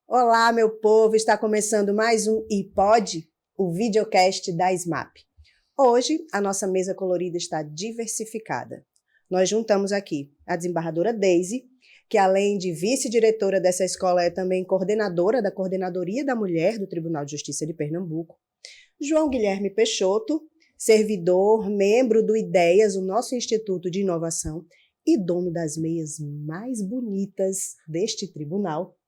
Olá, meu povo! Está começando mais um iPod, o videocast da SMAP. Hoje, a nossa mesa colorida está diversificada. Nós juntamos aqui a desembargadora Daisy, que além de vice-diretora dessa escola, é também coordenadora da Coordenadoria da Mulher do Tribunal de Justiça de Pernambuco. João Guilherme Peixoto, servidor, membro do IDEAS, o nosso Instituto de Inovação, e dono das meias mais bonitas deste tribunal.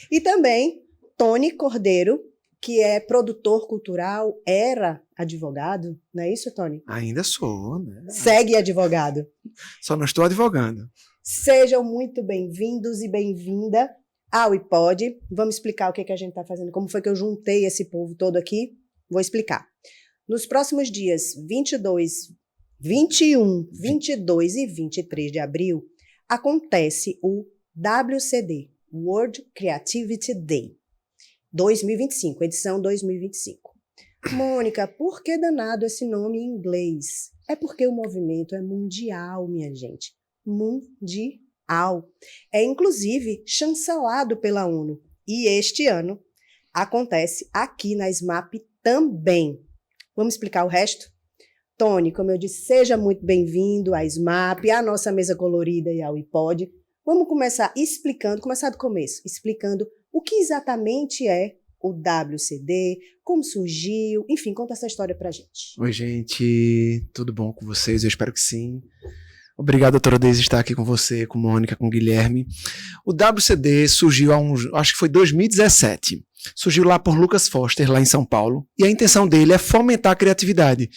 E também Tony Cordeiro, que é produtor cultural, era advogado, não é isso, Tony? Ainda sou, né? Segue advogado. Só não estou advogando. Sejam muito bem-vindos e bem-vinda ao iPod. Vamos explicar o que a gente está fazendo, como foi que eu juntei esse povo todo aqui? Vou explicar. Nos próximos dias 21, 22 e 23 de abril, acontece o WCD, World Creativity Day 2025, edição 2025. Mônica, por que danado esse nome em inglês? É porque o movimento é mundial, minha gente. Mundial. É inclusive chancelado pela ONU. E este ano acontece aqui na SMAP também. Vamos explicar o resto? Tony, como eu disse, seja muito bem-vindo à SMAP, à nossa mesa colorida e ao iPod. Vamos começar do começo, explicando o que exatamente é o WCD, como surgiu, enfim, conta essa história pra gente. Oi, gente, tudo bom com vocês? Eu espero que sim. Obrigado, doutora Deise, estar aqui com você, com Mônica, com Guilherme. O WCD surgiu acho que foi 2017. Surgiu lá por Lucas Foster, lá em São Paulo, e a intenção dele é fomentar a criatividade.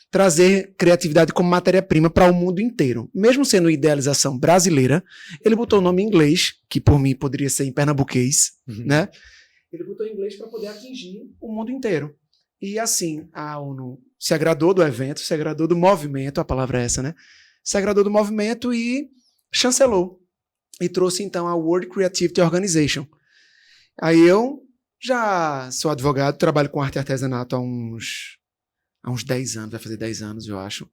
Trazer criatividade como matéria-prima para o mundo inteiro. Mesmo sendo idealização brasileira, ele botou o nome em inglês, que por mim poderia ser em pernambuquês, né? Ele botou em inglês para poder atingir o mundo inteiro. E assim, a ONU se agradou do evento, se agradou do movimento, a palavra é essa, né? Se agradou do movimento e chancelou. E trouxe então a World Creativity Organization. Aí eu já sou advogado, trabalho com arte e artesanato há uns 10 anos, vai fazer 10 anos, eu acho.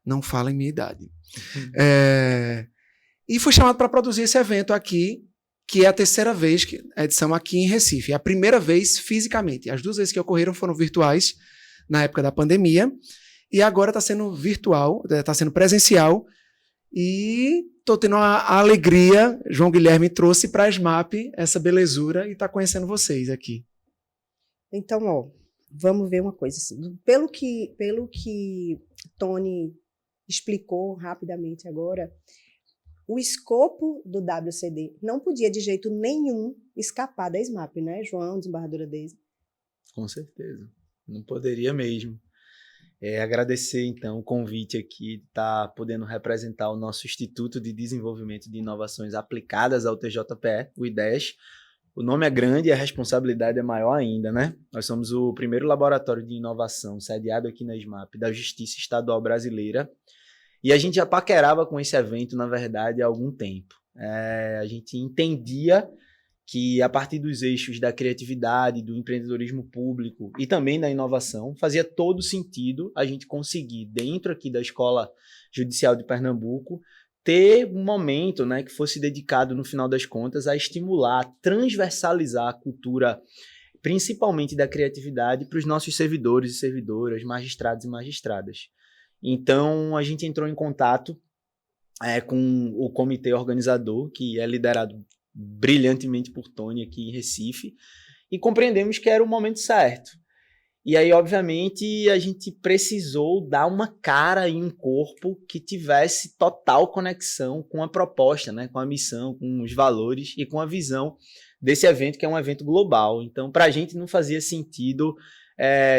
Não fala em minha idade. E fui chamado para produzir esse evento aqui, que é a terceira vez, a edição aqui em Recife. É a primeira vez fisicamente. As 2 vezes que ocorreram foram virtuais, na época da pandemia, e agora está sendo virtual, está sendo presencial, e estou tendo a alegria, João Guilherme trouxe para a SMAP essa belezura e está conhecendo vocês aqui. Então, vamos ver uma coisa assim. Pelo que Tony explicou rapidamente agora, o escopo do WCD não podia de jeito nenhum escapar da SMAP, né, João, desembargadora Daisy? Com certeza, não poderia mesmo. Agradecer, então, o convite aqui de estar podendo representar o nosso Instituto de Desenvolvimento de Inovações Aplicadas ao TJPE, o IDEAS. O nome é grande e a responsabilidade é maior ainda, né? Nós somos o primeiro laboratório de inovação sediado aqui na SMAP da Justiça Estadual Brasileira e a gente já paquerava com esse evento, na verdade, há algum tempo. A gente entendia que a partir dos eixos da criatividade, do empreendedorismo público e também da inovação, fazia todo sentido a gente conseguir, dentro aqui da Escola Judicial de Pernambuco, ter um momento, né, que fosse dedicado, no final das contas, a estimular, a transversalizar a cultura, principalmente da criatividade, para os nossos servidores e servidoras, magistrados e magistradas. Então, a gente entrou em contato com o comitê organizador, que é liderado brilhantemente por Tony aqui em Recife, e compreendemos que era o momento certo. E aí, obviamente, a gente precisou dar uma cara e um corpo que tivesse total conexão com a proposta, né? Com a missão, com os valores e com a visão desse evento, que é um evento global. Então, para a gente não fazia sentido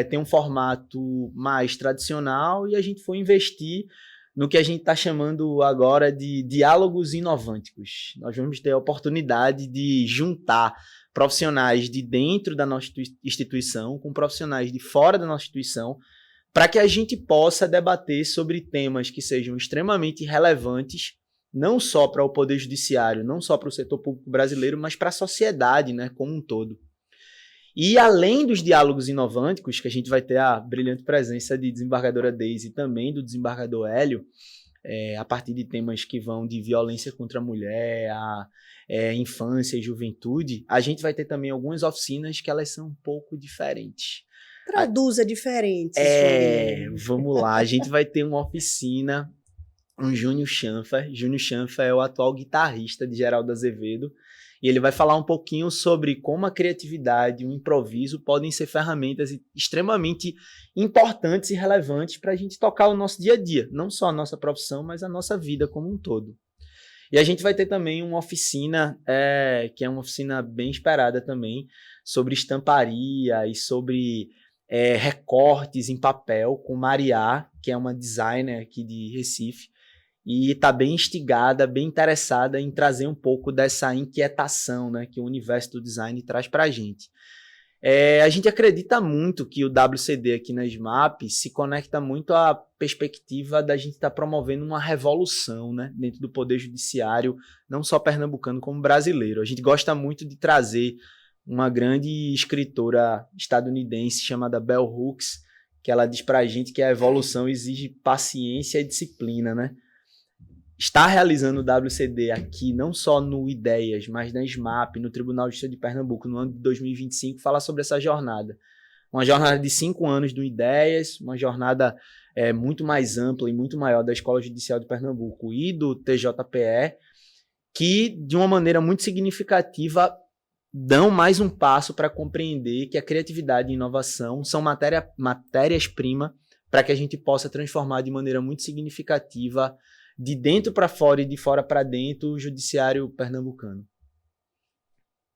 ter um formato mais tradicional e a gente foi investir no que a gente está chamando agora de diálogos inovanticos. Nós vamos ter a oportunidade de juntar profissionais de dentro da nossa instituição com profissionais de fora da nossa instituição para que a gente possa debater sobre temas que sejam extremamente relevantes, não só para o Poder Judiciário, não só para o setor público brasileiro, mas para a sociedade, né, como um todo. E além dos diálogos inovanticos, que a gente vai ter a brilhante presença de desembargadora Daisy e também do desembargador Hélio, a partir de temas que vão de violência contra a mulher, infância e juventude, a gente vai ter também algumas oficinas que elas são um pouco diferentes. Traduza diferente. Vamos lá. A gente vai ter uma oficina, um Júnior Chanfa. Júnior Chanfa é o atual guitarrista de Geraldo Azevedo. E ele vai falar um pouquinho sobre como a criatividade e o improviso podem ser ferramentas extremamente importantes e relevantes para a gente tocar o nosso dia a dia. Não só a nossa profissão, mas a nossa vida como um todo. E a gente vai ter também uma oficina, que é uma oficina bem esperada também, sobre estamparia e sobre recortes em papel, com Mariá, que é uma designer aqui de Recife, e está bem instigada, bem interessada em trazer um pouco dessa inquietação, né, que o universo do design traz para a gente. A gente acredita muito que o WCD aqui na SMAP se conecta muito à perspectiva da gente estar promovendo uma revolução, né, dentro do Poder Judiciário, não só pernambucano como brasileiro. A gente gosta muito de trazer uma grande escritora estadunidense chamada Bell Hooks, que ela diz para a gente que a evolução exige paciência e disciplina, né? Está realizando o WCD aqui, não só no Ideias, mas na SMAP, no Tribunal de Justiça de Pernambuco, no ano de 2025, fala sobre essa jornada. Uma jornada de 5 anos do Ideias, uma jornada muito mais ampla e muito maior da Escola Judicial de Pernambuco e do TJPE, que, de uma maneira muito significativa, dão mais um passo para compreender que a criatividade e inovação são matérias-prima para que a gente possa transformar de maneira muito significativa, de dentro para fora e de fora para dentro, o judiciário pernambucano.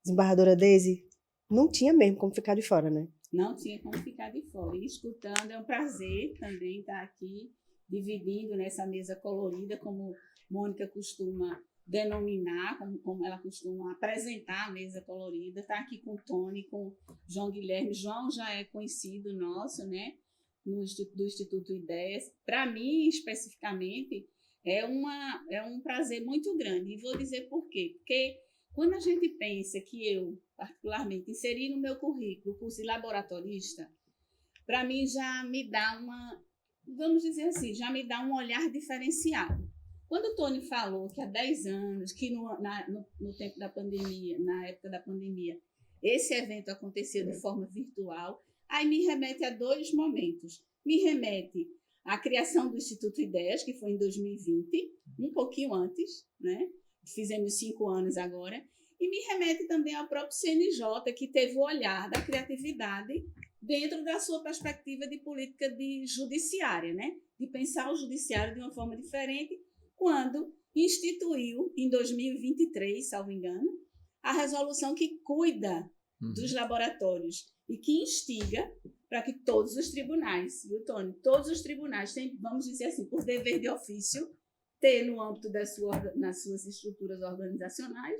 Desembargadora Deise, não tinha mesmo como ficar de fora, né? Não tinha como ficar de fora. E escutando, é um prazer também estar aqui, dividindo nessa mesa colorida, como Mônica costuma denominar, como ela costuma apresentar a mesa colorida. Estar aqui com o Tony, com o João Guilherme. João já é conhecido nosso, né? Do Instituto Ideias. Para mim, especificamente, é um prazer muito grande. E vou dizer por quê. Porque quando a gente pensa que eu, particularmente, inseri no meu currículo o curso de laboratorista, para mim já me dá vamos dizer assim, já me dá um olhar diferenciado. Quando o Tony falou que há 10 anos, que no tempo da pandemia, na época da pandemia, esse evento acontecia de forma virtual, aí me remete a 2 momentos. Me remete à criação do Instituto Ideias, que foi em 2020, um pouquinho antes, né? Fizemos 5 anos agora, e me remete também ao próprio CNJ, que teve o olhar da criatividade dentro da sua perspectiva de política judiciária, né? De pensar o judiciário de uma forma diferente, quando instituiu, em 2023, salvo engano, a resolução que cuida dos laboratórios e que instiga para que todos os tribunais, viu, Tony? Todos os tribunais têm, vamos dizer assim, por dever de ofício, ter no âmbito nas suas estruturas organizacionais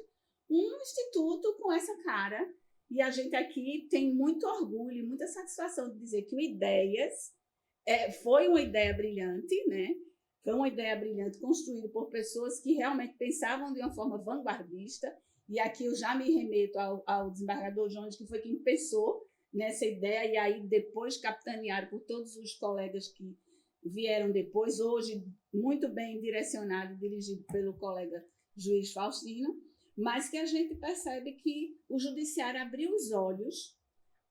um instituto com essa cara. E a gente aqui tem muito orgulho e muita satisfação de dizer que o Ideias foi uma ideia brilhante, né? Foi uma ideia brilhante construída por pessoas que realmente pensavam de uma forma vanguardista. E aqui eu já me remeto ao desembargador Jones, que foi quem pensou nessa ideia, e aí depois capitaneado por todos os colegas que vieram depois, hoje muito bem direcionado e dirigido pelo colega juiz Faustino, mas que a gente percebe que o judiciário abriu os olhos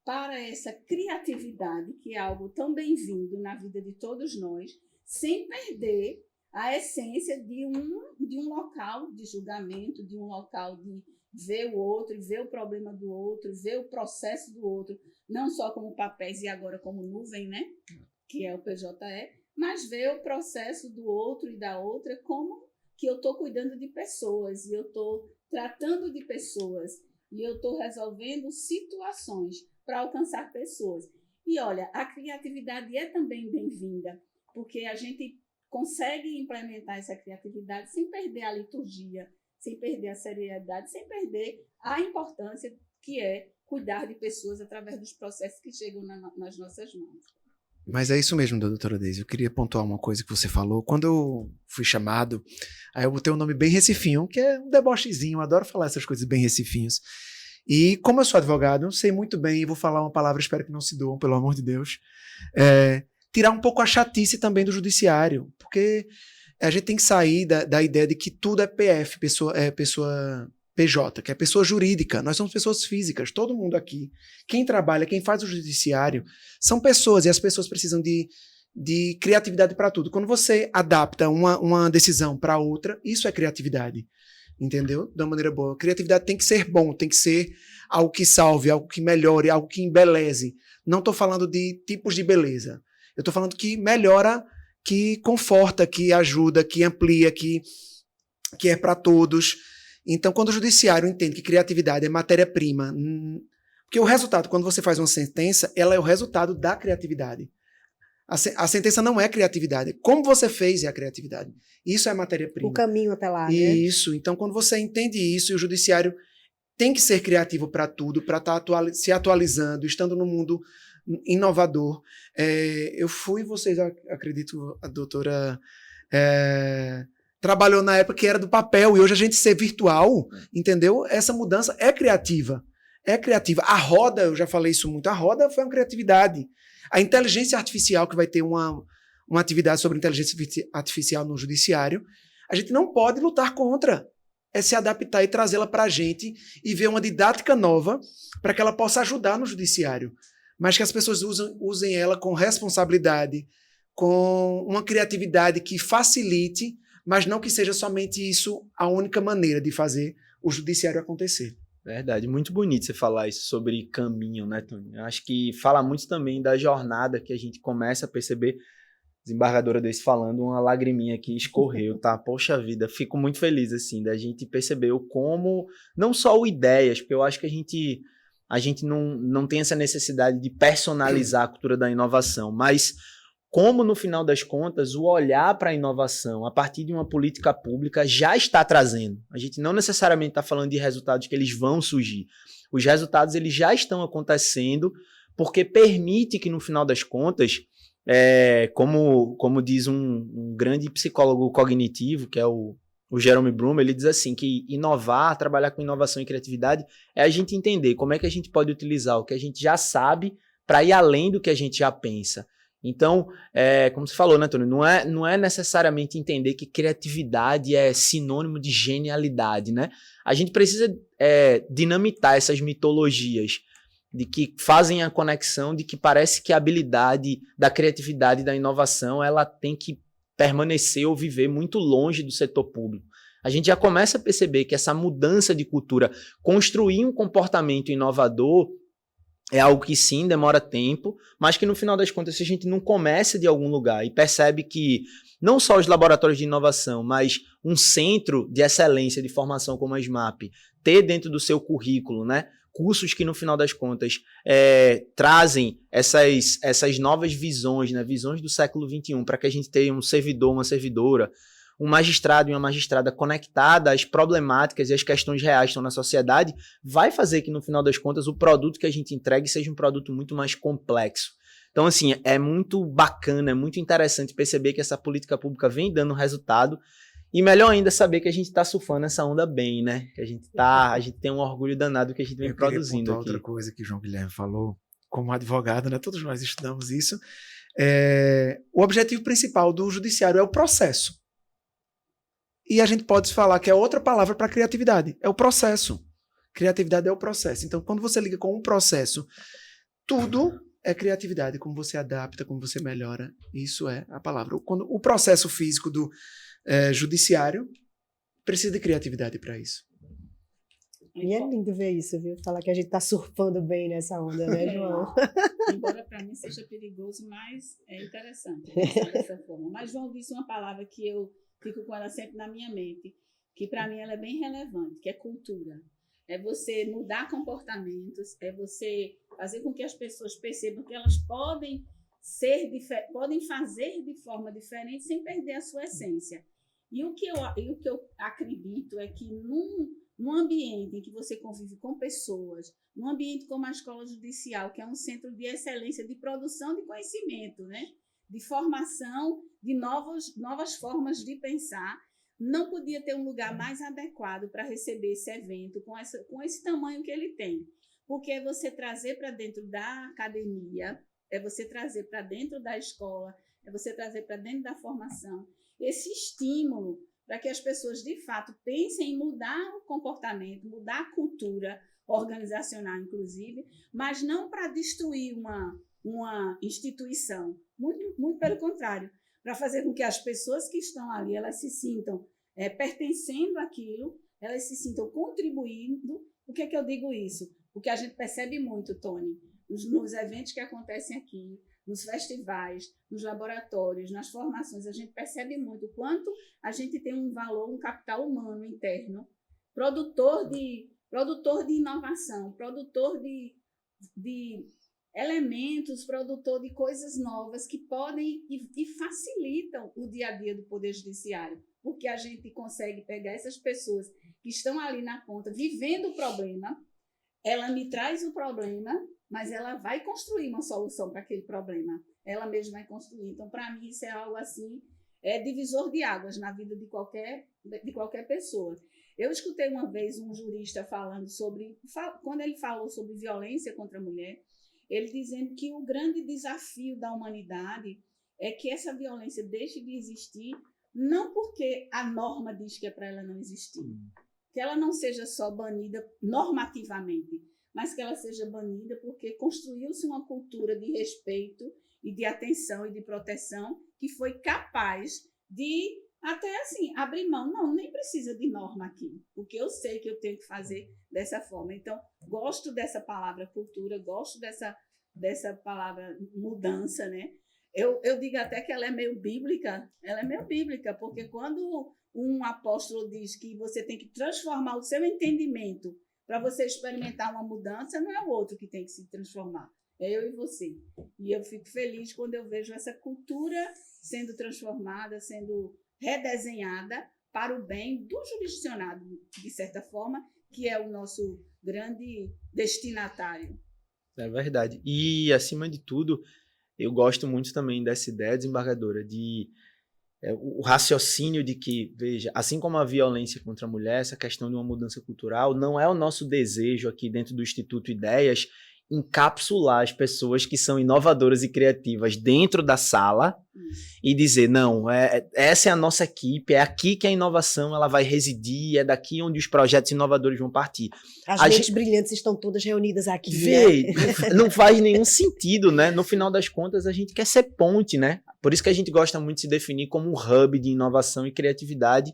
para essa criatividade, que é algo tão bem-vindo na vida de todos nós, sem perder a essência de um local de julgamento, de um local de ver o outro, ver o problema do outro, ver o processo do outro, não só como papéis e agora como nuvem, né? Que é o PJE, mas ver o processo do outro e da outra como que eu estou cuidando de pessoas, e eu estou tratando de pessoas, e eu estou resolvendo situações para alcançar pessoas. E olha, a criatividade é também bem-vinda, porque a gente consegue implementar essa criatividade sem perder a liturgia, sem perder a seriedade, sem perder a importância que é cuidar de pessoas através dos processos que chegam nas nossas mãos. Mas é isso mesmo, doutora Deise. Eu queria pontuar uma coisa que você falou. Quando eu fui chamado, aí eu botei um nome bem recifinho, que é um debochezinho. Eu adoro falar essas coisas bem recifinhos. E como eu sou advogado, eu sei muito bem, e vou falar uma palavra, espero que não se doam, pelo amor de Deus, tirar um pouco a chatice também do judiciário, porque a gente tem que sair da ideia de que tudo é PF, pessoa PJ, que é pessoa jurídica. Nós somos pessoas físicas, todo mundo aqui. Quem trabalha, quem faz o judiciário, são pessoas, e as pessoas precisam de criatividade para tudo. Quando você adapta uma decisão para outra, isso é criatividade. Entendeu? De uma maneira boa. Criatividade tem que ser bom, tem que ser algo que salve, algo que melhore, algo que embeleze. Não estou falando de tipos de beleza. Eu estou falando que melhora, que conforta, que ajuda, que amplia, que é para todos. Então, quando o judiciário entende que criatividade é matéria-prima, porque o resultado, quando você faz uma sentença, ela é o resultado da criatividade. A sentença não é criatividade. Como você fez é a criatividade. Isso é matéria-prima. O caminho até lá, né? Isso. Então, quando você entende isso, e o judiciário tem que ser criativo para tudo, para estar se atualizando, estando no mundo inovador. Eu fui, vocês acredito, a doutora trabalhou na época que era do papel, e hoje a gente ser virtual, entendeu? Essa mudança é criativa. É criativa. A roda, eu já falei isso muito, a roda foi uma criatividade. A inteligência artificial, que vai ter uma atividade sobre inteligência artificial no judiciário, a gente não pode lutar contra. É se adaptar e trazê-la para a gente e ver uma didática nova para que ela possa ajudar no judiciário. Mas que as pessoas usem ela com responsabilidade, com uma criatividade que facilite, mas não que seja somente isso a única maneira de fazer o judiciário acontecer. Verdade, muito bonito você falar isso sobre caminho, né, Tony? Eu acho que fala muito também da jornada que a gente começa a perceber. Desembargadora desse falando, uma lagriminha aqui escorreu, tá? Poxa vida, fico muito feliz, assim, da gente perceber como, não só o ideias, porque eu acho que a gente não tem essa necessidade de personalizar a cultura da inovação, mas como, no final das contas, o olhar para a inovação a partir de uma política pública já está trazendo. A gente não necessariamente está falando de resultados que eles vão surgir. Os resultados eles já estão acontecendo porque permite que, no final das contas, como diz um grande psicólogo cognitivo, que é o Jerome Brum, ele diz assim, que inovar, trabalhar com inovação e criatividade, é a gente entender como é que a gente pode utilizar o que a gente já sabe para ir além do que a gente já pensa. Então, como você falou, né, Tony, não é necessariamente entender que criatividade é sinônimo de genialidade, né? A gente precisa dinamitar essas mitologias de que fazem a conexão de que parece que a habilidade da criatividade e da inovação ela tem que permanecer ou viver muito longe do setor público. A gente já começa a perceber que essa mudança de cultura, construir um comportamento inovador, é algo que sim, demora tempo, mas que no final das contas, se a gente não começa de algum lugar e percebe que não só os laboratórios de inovação, mas um centro de excelência de formação como a SMAP, ter dentro do seu currículo, né, cursos que no final das contas trazem essas novas visões, né, visões do século XXI, para que a gente tenha um servidor, uma servidora, um magistrado e uma magistrada conectada às problemáticas e às questões reais que estão na sociedade, vai fazer que, no final das contas, o produto que a gente entregue seja um produto muito mais complexo. Então, assim, é muito bacana, é muito interessante perceber que essa política pública vem dando resultado e, melhor ainda, saber que a gente está surfando essa onda bem, né? Que a gente tem um orgulho danado que a gente vem produzindo aqui. Outra coisa que o João Guilherme falou, como advogado, né? Todos nós estudamos isso. O objetivo principal do judiciário é o processo. E a gente pode falar que é outra palavra para criatividade. É o processo. Criatividade é o processo. Então, quando você liga com um processo, tudo é criatividade. Como você adapta, como você melhora. Isso é a palavra. Quando o processo físico do judiciário precisa de criatividade para isso. E é lindo ver isso, viu? Falar que a gente está surfando bem nessa onda, né, João? Embora para mim seja perigoso, mas é interessante pensar dessa forma. Mas João disse uma palavra que eu fico com ela sempre na minha mente, que para mim ela é bem relevante, que é cultura. É você mudar comportamentos, é você fazer com que as pessoas percebam que elas podem fazer de forma diferente sem perder a sua essência. E o que eu acredito é que num ambiente em que você convive com pessoas, num ambiente como a Escola Judicial, que é um centro de excelência de produção de conhecimento, né? De formação de novas formas de pensar, não podia ter um lugar mais adequado para receber esse evento com esse tamanho que ele tem. Porque é você trazer para dentro da academia, é você trazer para dentro da escola, é você trazer para dentro da formação esse estímulo para que as pessoas, de fato, pensem em mudar o comportamento, mudar a cultura organizacional, inclusive, mas não para destruir uma instituição. Muito, muito pelo contrário, para fazer com que as pessoas que estão ali, elas se sintam pertencendo àquilo, elas se sintam contribuindo. Por que eu digo isso? Porque a gente percebe muito, Tony, nos eventos que acontecem aqui, nos festivais, nos laboratórios, nas formações, a gente percebe muito o quanto a gente tem um valor, um capital humano interno, produtor de inovação, produtor de elementos, produtor de coisas novas que podem e facilitam o dia a dia do Poder Judiciário, porque a gente consegue pegar essas pessoas que estão ali na ponta, vivendo o problema, ela me traz o problema, mas ela vai construir uma solução para aquele problema. Ela mesma vai construir. Então, para mim, isso é algo assim, divisor de águas na vida de qualquer pessoa. Eu escutei uma vez um jurista falando quando ele falou sobre violência contra a mulher, ele dizendo que o grande desafio da humanidade é que essa violência deixe de existir, não porque a norma diz que é para ela não existir, que ela não seja só banida normativamente, mas que ela seja banida porque construiu-se uma cultura de respeito e de atenção e de proteção que foi capaz de, até assim, abrir mão. Não, nem precisa de norma aqui, porque eu sei que eu tenho que fazer dessa forma. Então, gosto dessa palavra cultura, gosto dessa palavra mudança, né? Eu digo até que ela é meio bíblica, porque quando um apóstolo diz que você tem que transformar o seu entendimento para você experimentar uma mudança, não é o outro que tem que se transformar, é eu e você. E eu fico feliz quando eu vejo essa cultura sendo transformada, sendo redesenhada para o bem do jurisdicionado, de certa forma, que é o nosso grande destinatário. É verdade. E, acima de tudo, eu gosto muito também dessa ideia, desembargadora, de o raciocínio de que, veja, assim como a violência contra a mulher, essa questão de uma mudança cultural, não é o nosso desejo aqui dentro do Instituto Ideias encapsular as pessoas que são inovadoras e criativas dentro da sala e dizer, não, essa é a nossa equipe, é aqui que a inovação ela vai residir, é daqui onde os projetos inovadores vão partir. As mentes brilhantes estão todas reunidas aqui, não faz nenhum sentido, né? No final das contas, a gente quer ser ponte, né? Por isso que a gente gosta muito de se definir como um hub de inovação e criatividade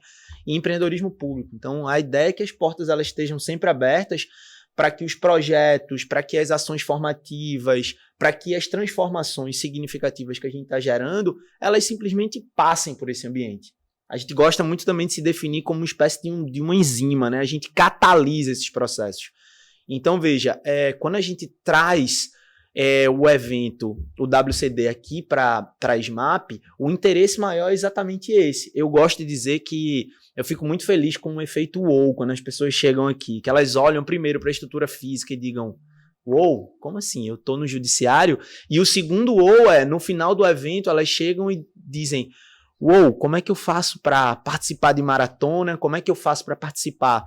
e empreendedorismo público. Então, a ideia é que as portas elas estejam sempre abertas para que os projetos, para que as ações formativas, para que as transformações significativas que a gente está gerando, elas simplesmente passem por esse ambiente. A gente gosta muito também de se definir como uma espécie de uma enzima, né? A gente catalisa esses processos. Então, veja, quando a gente traz o evento, o WCD aqui para a SMAP, o interesse maior é exatamente esse. Eu gosto de dizer que eu fico muito feliz com o efeito wow, quando as pessoas chegam aqui, que elas olham primeiro para a estrutura física e digam, wow, como assim? Eu estou no judiciário? E o segundo wow no final do evento, elas chegam e dizem, wow, como é que eu faço para participar de maratona? Como é que eu faço para participar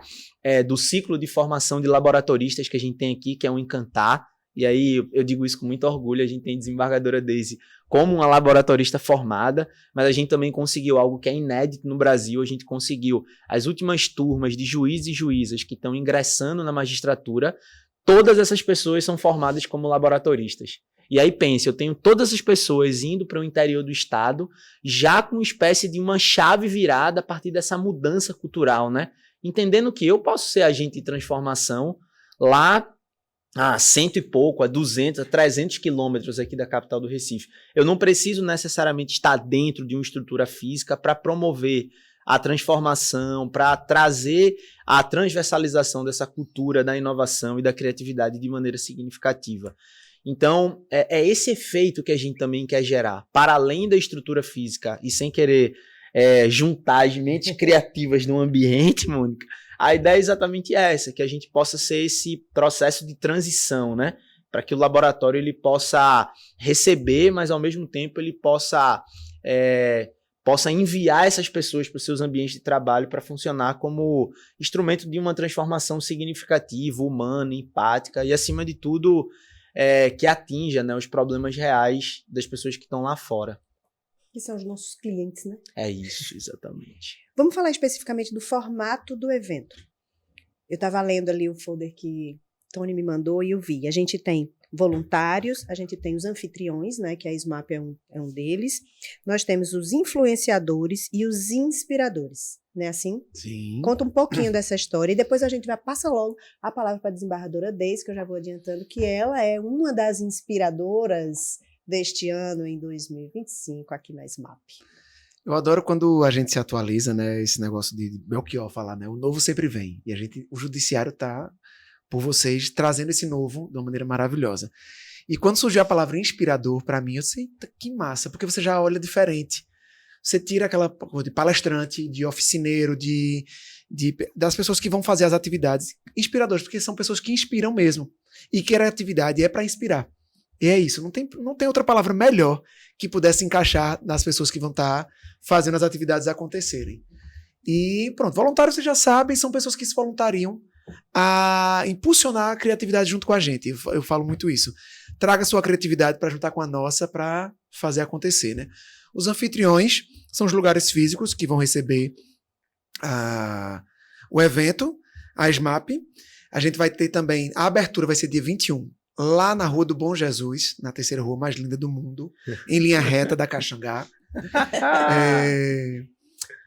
do ciclo de formação de laboratoristas que a gente tem aqui, que é o Encantar? E aí eu digo isso com muito orgulho, a gente tem a desembargadora Daisy como uma laboratorista formada, mas a gente também conseguiu algo que é inédito no Brasil, a gente conseguiu as últimas turmas de juízes e juízas que estão ingressando na magistratura, todas essas pessoas são formadas como laboratoristas. E aí pense, eu tenho todas essas pessoas indo para o interior do estado, já com uma espécie de uma chave virada a partir dessa mudança cultural, né? Entendendo que eu posso ser agente de transformação lá a 100 e pouco, a 200, a 300 quilômetros aqui da capital do Recife. Eu não preciso necessariamente estar dentro de uma estrutura física para promover a transformação, para trazer a transversalização dessa cultura da inovação e da criatividade de maneira significativa. Então, é esse efeito que a gente também quer gerar, para além da estrutura física, e sem querer juntar as mentes criativas no ambiente, Mônica, a ideia é exatamente essa, que a gente possa ser esse processo de transição, né? Para que o laboratório ele possa receber, mas ao mesmo tempo ele possa enviar essas pessoas para os seus ambientes de trabalho para funcionar como instrumento de uma transformação significativa, humana, empática e, acima de tudo, que atinja, né, os problemas reais das pessoas que estão lá fora. que são os nossos clientes, né? É isso, exatamente. Vamos falar especificamente do formato do evento. Eu estava lendo ali o folder que Tony me mandou e eu vi. A gente tem voluntários, a gente tem os anfitriões, né, que a SMAP é um deles. Nós temos os influenciadores e os inspiradores, né, assim? Sim. Conta um pouquinho dessa história e depois a gente passa logo a palavra para a desembargadora Deise, que eu já vou adiantando que ela é uma das inspiradoras deste ano, em 2025, aqui na SMAP. Eu adoro quando a gente se atualiza, né? Esse negócio de Belchior falar, né? O novo sempre vem. E o judiciário tá por vocês trazendo esse novo de uma maneira maravilhosa. E quando surgiu a palavra inspirador, para mim, eu disse, que massa, porque você já olha diferente. Você tira aquela coisa de palestrante, de oficineiro, das pessoas que vão fazer as atividades inspiradoras, porque são pessoas que inspiram mesmo. E criatividade é para inspirar. E é isso, não tem outra palavra melhor que pudesse encaixar nas pessoas que vão estar fazendo as atividades acontecerem. E pronto, voluntários vocês já sabem, são pessoas que se voluntariam a impulsionar a criatividade junto com a gente. Eu falo muito isso. Traga sua criatividade para juntar com a nossa para fazer acontecer, né? Os anfitriões são os lugares físicos que vão receber o evento, a SMAP. A gente vai ter também, a abertura vai ser dia 21, lá na Rua do Bom Jesus, na terceira rua mais linda do mundo, em linha reta da Caxangá.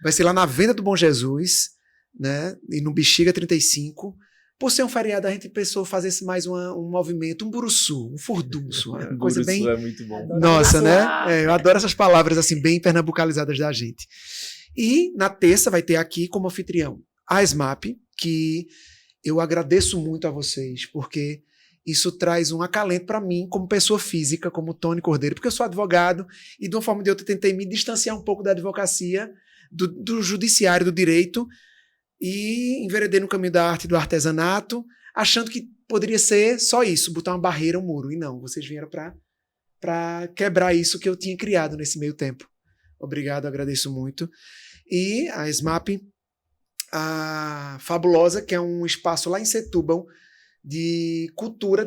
Vai ser lá na Venda do Bom Jesus, né? E no Bexiga 35. Por ser um feriado, a gente pensou fazer mais um movimento, um buruçu, um furdunço. Uma coisa bem... é muito bom. Nossa, né? Eu adoro essas palavras assim, bem pernambucalizadas da gente. E na terça vai ter aqui como anfitrião a SMAP, que eu agradeço muito a vocês, porque isso traz um acalento para mim, como pessoa física, como Tony Cordeiro, porque eu sou advogado e de uma forma ou de outra tentei me distanciar um pouco da advocacia, do judiciário, do direito, e enveredei no caminho da arte e do artesanato, achando que poderia ser só isso, botar uma barreira, um muro. E não, vocês vieram para quebrar isso que eu tinha criado nesse meio tempo. Obrigado, agradeço muito. E a SMAP, a Fabulosa, que é um espaço lá em Setúbal, de cultura,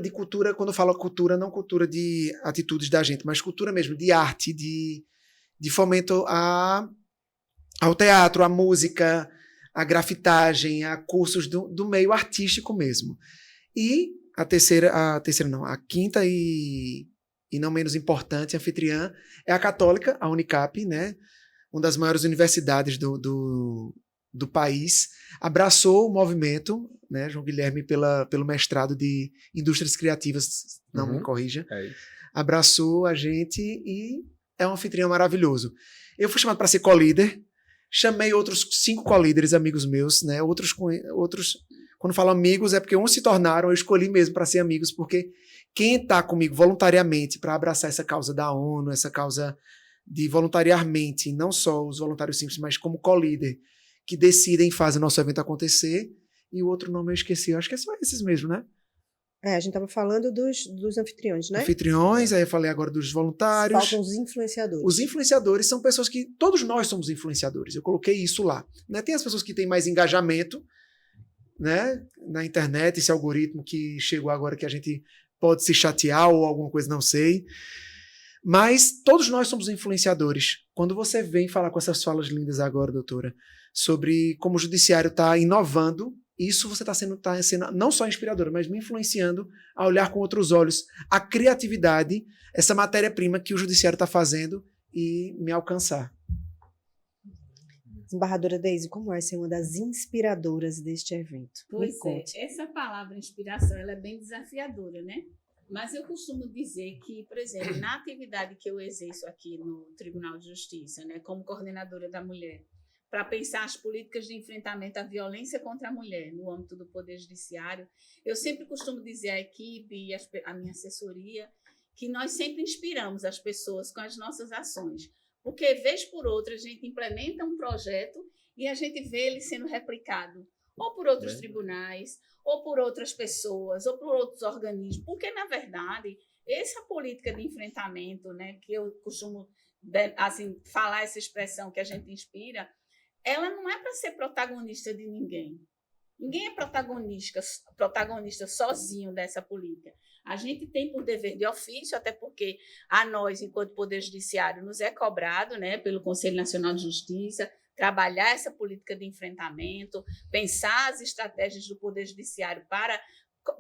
quando eu falo cultura, não cultura de atitudes da gente, mas cultura mesmo, de arte, de fomento ao teatro, à música, à grafitagem, a cursos do meio artístico mesmo. E a quinta e não menos importante, anfitriã, é a Católica, a Unicap, né? Uma das maiores universidades do país, abraçou o movimento, né, João Guilherme, pelo mestrado de Indústrias Criativas, não me corrija, abraçou a gente e é um anfitrião maravilhoso. Eu fui chamado para ser co-líder, chamei outros 5 co-líderes, amigos meus, né, outros, quando falo amigos, é porque uns se tornaram, eu escolhi mesmo para ser amigos, porque quem está comigo voluntariamente para abraçar essa causa da ONU, essa causa de voluntariamente, não só os voluntários simples, mas como co-líder, que decidem e fazem o nosso evento acontecer, e o outro nome eu esqueci, eu acho que é só esses mesmo, né? A gente estava falando dos anfitriões, né? Anfitriões, aí eu falei agora dos voluntários. Faltam os influenciadores. Os influenciadores são pessoas que, todos nós somos influenciadores, eu coloquei isso lá. Né? Tem as pessoas que têm mais engajamento, né, na internet, esse algoritmo que chegou agora que a gente pode se chatear ou alguma coisa, não sei. Mas todos nós somos influenciadores. Quando você vem falar com essas falas lindas agora, doutora, sobre como o judiciário está inovando, isso você está sendo não só inspiradora, mas me influenciando a olhar com outros olhos a criatividade, essa matéria-prima que o judiciário está fazendo e me alcançar. Desembargadora Deise, como é ser uma das inspiradoras deste evento? Pois é, essa palavra inspiração ela é bem desafiadora, né? Mas eu costumo dizer que, por exemplo, na atividade que eu exerço aqui no Tribunal de Justiça, né, como coordenadora da mulher, para pensar as políticas de enfrentamento à violência contra a mulher no âmbito do Poder Judiciário, eu sempre costumo dizer à equipe e a minha assessoria que nós sempre inspiramos as pessoas com as nossas ações, porque, vez por outra, a gente implementa um projeto e a gente vê ele sendo replicado ou por outros tribunais, ou por outras pessoas, ou por outros organismos, porque, na verdade, essa política de enfrentamento, né, que eu costumo assim, falar essa expressão que a gente inspira, ela não é para ser protagonista de ninguém. Ninguém é protagonista sozinho dessa política. A gente tem por dever de ofício, até porque a nós, enquanto Poder Judiciário, nos é cobrado, né, pelo Conselho Nacional de Justiça, trabalhar essa política de enfrentamento, pensar as estratégias do Poder Judiciário para,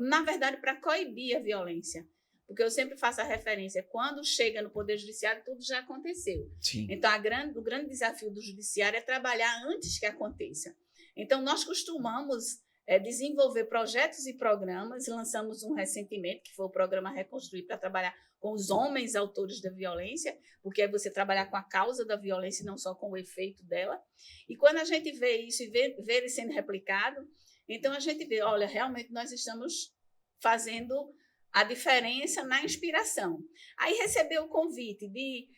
na verdade, para coibir a violência. Porque eu sempre faço a referência, quando chega no Poder Judiciário, tudo já aconteceu. Sim. Então, o grande desafio do Judiciário é trabalhar antes que aconteça. Então, nós costumamos desenvolver projetos e programas, lançamos um recentemente, que foi o programa Reconstruir, para trabalhar com os homens autores da violência, porque é você trabalhar com a causa da violência e não só com o efeito dela. E quando a gente vê isso e vê ele sendo replicado, então a gente vê, olha, realmente nós estamos fazendo a diferença na inspiração. Aí receber o convite de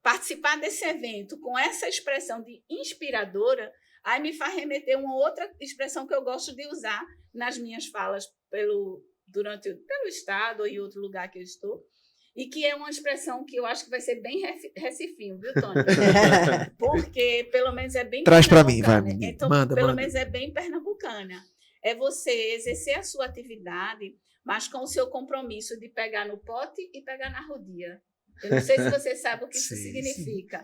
participar desse evento com essa expressão de inspiradora, aí me faz remeter uma outra expressão que eu gosto de usar nas minhas falas pelo Estado ou em outro lugar que eu estou, e que é uma expressão que eu acho que vai ser bem recifinho, viu, Tony? Porque pelo menos é bem Traz para mim, vai. Então, pelo menos é bem pernambucana. É você exercer a sua atividade, mas com o seu compromisso de pegar no pote e pegar na rodia. Eu não sei se você sabe o que isso significa.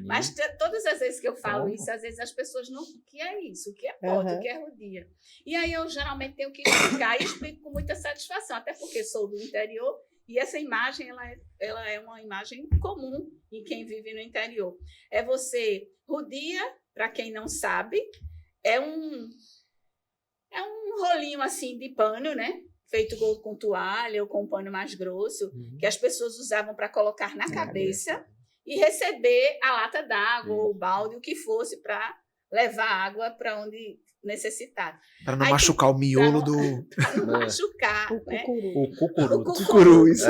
Mas todas as vezes que eu falo isso, às vezes as pessoas não... O que é isso? O que é pote? O que é rodia? E aí eu geralmente tenho que explicar e explico com muita satisfação, até porque sou do interior e essa imagem ela é uma imagem comum em quem vive no interior. É você... Rodia, para quem não sabe, é um rolinho assim de pano, né? Feito com toalha ou com um pano mais grosso, que as pessoas usavam para colocar na cabeça e receber a lata d'água ou o balde, o que fosse, para levar água para onde necessitar. Para não machucar o miolo do... Para não machucar. O cucuru. O cucuru, isso.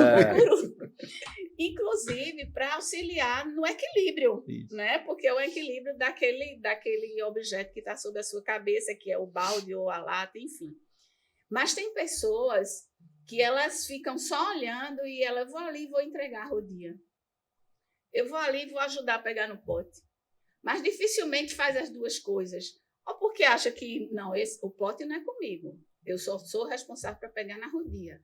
Inclusive, para auxiliar no equilíbrio, né? Porque é o equilíbrio daquele objeto que está sobre a sua cabeça, que é o balde ou a lata, enfim. Mas tem pessoas que elas ficam só olhando e ela, vou ali e vou entregar a rodia. Eu vou ali e vou ajudar a pegar no pote. Mas dificilmente faz as duas coisas. Ou porque acha que, não, o pote não é comigo. Eu só sou responsável para pegar na rodia.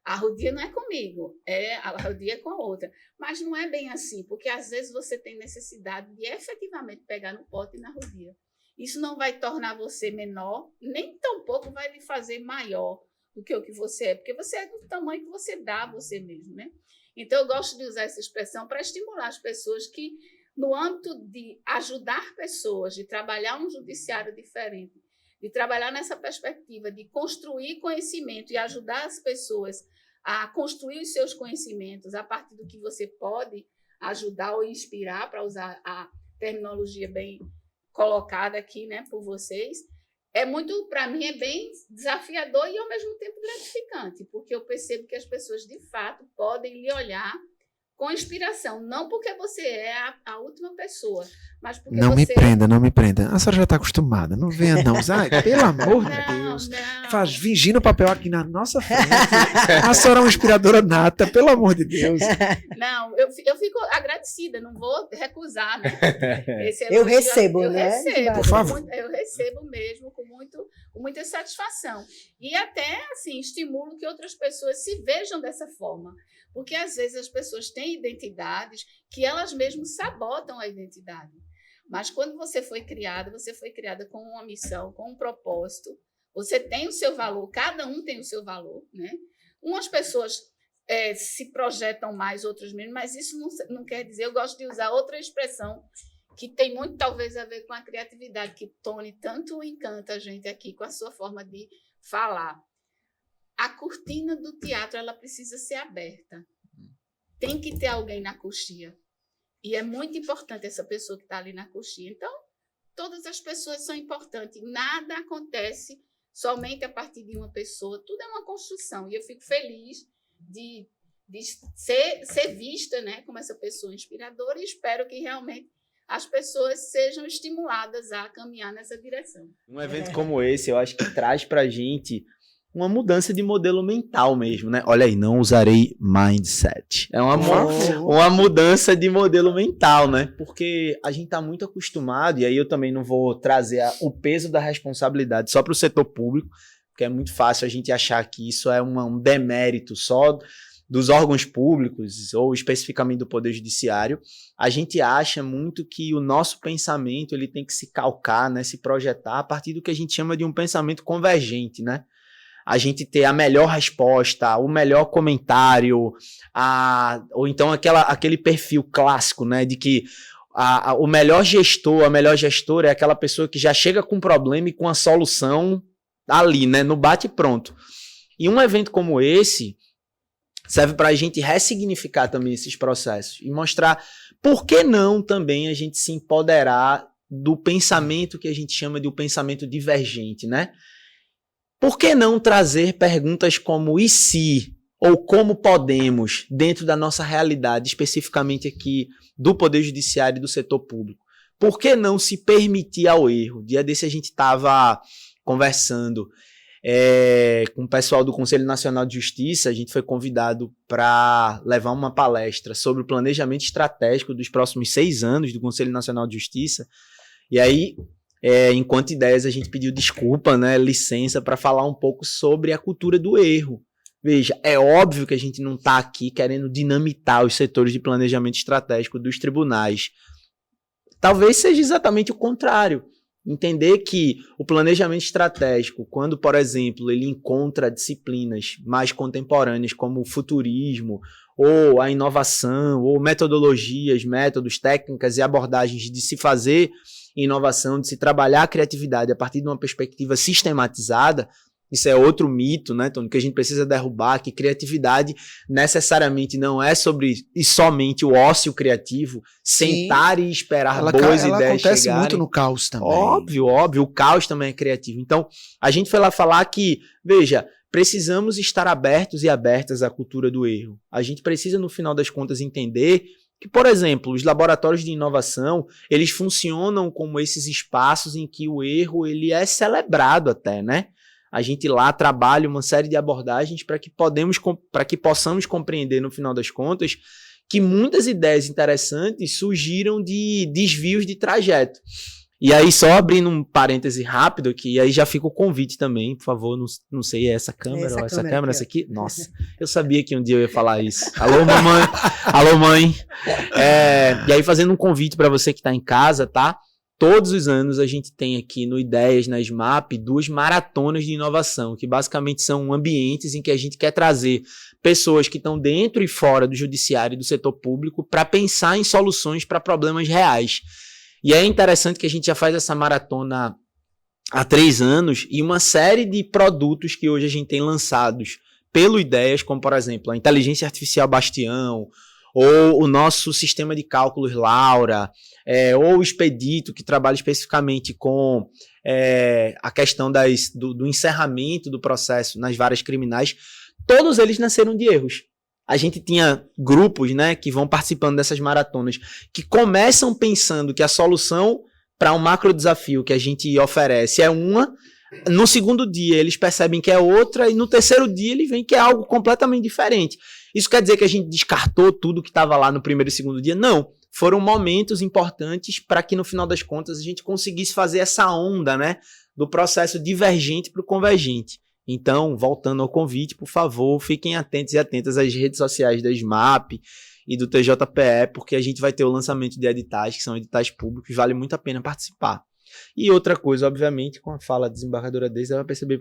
A rodia não é comigo, a rodia é com a outra. Mas não é bem assim, porque às vezes você tem necessidade de efetivamente pegar no pote e na rodia. Isso não vai tornar você menor, nem tampouco vai lhe fazer maior do que o que você é, porque você é do tamanho que você dá a você mesmo, né? Então, eu gosto de usar essa expressão para estimular as pessoas que, no âmbito de ajudar pessoas, de trabalhar um judiciário diferente, de trabalhar nessa perspectiva de construir conhecimento e ajudar as pessoas a construir os seus conhecimentos a partir do que você pode ajudar ou inspirar, para usar a terminologia bem colocada aqui, né, por vocês, para mim, é bem desafiador e, ao mesmo tempo, gratificante, porque eu percebo que as pessoas, de fato, podem lhe olhar com inspiração, não porque você é a última pessoa, mas porque não você... Não me prenda. A senhora já está acostumada, não venha não. Ai, pelo amor de Deus. Não. Fingindo papel aqui na nossa frente. A senhora é uma inspiradora nata, pelo amor de Deus. Não, eu fico agradecida, não vou recusar, né? Eu recebo, eu né? recebo, por favor. Eu recebo mesmo com muita satisfação. E até, assim, estimulo que outras pessoas se vejam dessa forma. Porque, às vezes, as pessoas têm identidades que elas mesmas sabotam a identidade. Mas, quando você foi criada com uma missão, com um propósito. Você tem o seu valor, cada um tem o seu valor, né? Umas pessoas se projetam mais, outras menos, mas isso não quer dizer... Eu gosto de usar outra expressão que tem muito, talvez, a ver com a criatividade, que Tony tanto encanta a gente aqui com a sua forma de falar. A cortina do teatro, ela precisa ser aberta. Tem que ter alguém na coxia. E é muito importante essa pessoa que está ali na coxia. Então, todas as pessoas são importantes. Nada acontece somente a partir de uma pessoa. Tudo é uma construção. E eu fico feliz de ser vista, né, como essa pessoa inspiradora, e espero que realmente as pessoas sejam estimuladas a caminhar nessa direção. Um evento como esse, eu acho que traz para a gente uma mudança de modelo mental mesmo, né? Olha aí, não usarei mindset. É uma mudança de modelo mental, né? Porque a gente está muito acostumado, e aí eu também não vou trazer o peso da responsabilidade só para o setor público, porque é muito fácil a gente achar que isso é um demérito só dos órgãos públicos, ou especificamente do Poder Judiciário. A gente acha muito que o nosso pensamento ele tem que se calcar, né, se projetar a partir do que a gente chama de um pensamento convergente, né? A gente ter a melhor resposta, o melhor comentário, ou então aquele perfil clássico, né, de que o melhor gestor, a melhor gestora é aquela pessoa que já chega com um problema e com a solução ali, né, no bate e pronto. E um evento como esse serve para a gente ressignificar também esses processos e mostrar por que não também a gente se empoderar do pensamento que a gente chama de um pensamento divergente, né? Por que não trazer perguntas como e se, ou como podemos, dentro da nossa realidade, especificamente aqui do Poder Judiciário e do setor público? Por que não se permitir ao erro? Dia desse a gente estava conversando com o pessoal do Conselho Nacional de Justiça, a gente foi convidado para levar uma palestra sobre o planejamento estratégico dos próximos 6 anos do Conselho Nacional de Justiça, e aí enquanto ideias, a gente pediu desculpa, né, licença, para falar um pouco sobre a cultura do erro. Veja, é óbvio que a gente não está aqui querendo dinamitar os setores de planejamento estratégico dos tribunais. Talvez seja exatamente o contrário. Entender que o planejamento estratégico, quando, por exemplo, ele encontra disciplinas mais contemporâneas como o futurismo, ou a inovação, ou metodologias, métodos, técnicas e abordagens de se fazer inovação, de se trabalhar a criatividade a partir de uma perspectiva sistematizada, isso é outro mito, né, Tony, que a gente precisa derrubar, que criatividade necessariamente não é sobre e somente o ócio criativo, sentar e esperar boas ideias chegarem. Ela acontece muito no caos também. Óbvio, o caos também é criativo. Então, a gente foi lá falar que, veja, precisamos estar abertos e abertas à cultura do erro. A gente precisa, no final das contas, entender que, por exemplo, os laboratórios de inovação, eles funcionam como esses espaços em que o erro ele é celebrado até, né? A gente lá trabalha uma série de abordagens para que possamos compreender, no final das contas, que muitas ideias interessantes surgiram de desvios de trajeto. E aí, só abrindo um parêntese rápido aqui, e aí já fica o convite também, por favor, não sei, é essa câmera ou essa câmera, essa aqui? Nossa, eu sabia que um dia eu ia falar isso. Alô, mamãe. Alô, mãe. E aí, fazendo um convite para você que está em casa, tá? Todos os anos a gente tem aqui no Ideias, na SMAP, 2 maratonas de inovação, que basicamente são ambientes em que a gente quer trazer pessoas que estão dentro e fora do judiciário e do setor público para pensar em soluções para problemas reais. E é interessante que a gente já faz essa maratona há 3 anos e uma série de produtos que hoje a gente tem lançados pelo Ideias, como por exemplo a inteligência artificial Bastião, ou o nosso sistema de cálculos Laura, ou o Expedito, que trabalha especificamente com a questão do encerramento do processo nas varas criminais, todos eles nasceram de erros. A gente tinha grupos, né, que vão participando dessas maratonas, que começam pensando que a solução para um macro desafio que a gente oferece é uma, no segundo dia eles percebem que é outra, e no terceiro dia ele vem que é algo completamente diferente. Isso quer dizer que a gente descartou tudo que estava lá no primeiro e segundo dia? Não. Foram momentos importantes para que, no final das contas, a gente conseguisse fazer essa onda, né, do processo divergente para o convergente. Então, voltando ao convite, por favor, fiquem atentos e atentas às redes sociais da SMAP e do TJPE, porque a gente vai ter o lançamento de editais, que são editais públicos, vale muito a pena participar. E outra coisa, obviamente, com a fala da desembargadora Deise, ela vai perceber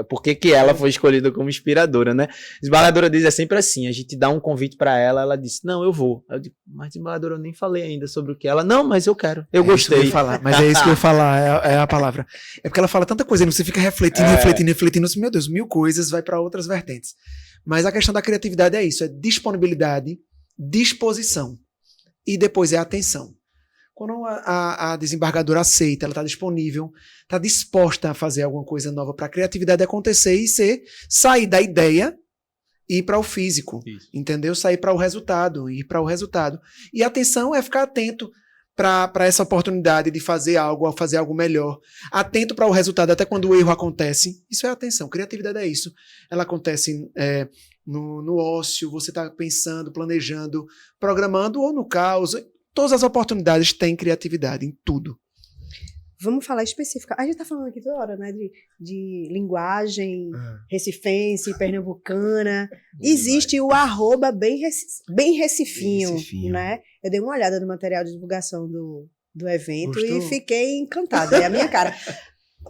porque que ela foi escolhida como inspiradora, né? Desembargadora Deise é sempre assim, a gente dá um convite para ela, ela disse, não, eu vou. Eu digo, mas desembargadora, eu nem falei ainda sobre o que ela... Não, mas eu quero, eu gostei. Isso que eu ia falar, mas é isso que eu ia falar, é a palavra. É porque ela fala tanta coisa, e você fica refletindo, assim, meu Deus, 1000 coisas, vai para outras vertentes. Mas a questão da criatividade é isso, é disponibilidade, disposição, e depois é atenção. Quando a desembargadora aceita, ela está disponível, está disposta a fazer alguma coisa nova para a criatividade acontecer e sair da ideia e ir para o físico, entendeu? Sair para o resultado, ir para o resultado. E a atenção é ficar atento para essa oportunidade de fazer algo melhor. Atento para o resultado, até quando o erro acontece. Isso é atenção. Criatividade é isso. Ela acontece no ócio, você está pensando, planejando, programando ou no caos. Todas as oportunidades têm criatividade, em tudo. Vamos falar específica. A gente está falando aqui toda hora, né? De linguagem recifense, pernambucana. Existe o @ bem recifinho, né? Eu dei uma olhada no material de divulgação do evento. Gostou? E fiquei encantada. É a minha cara.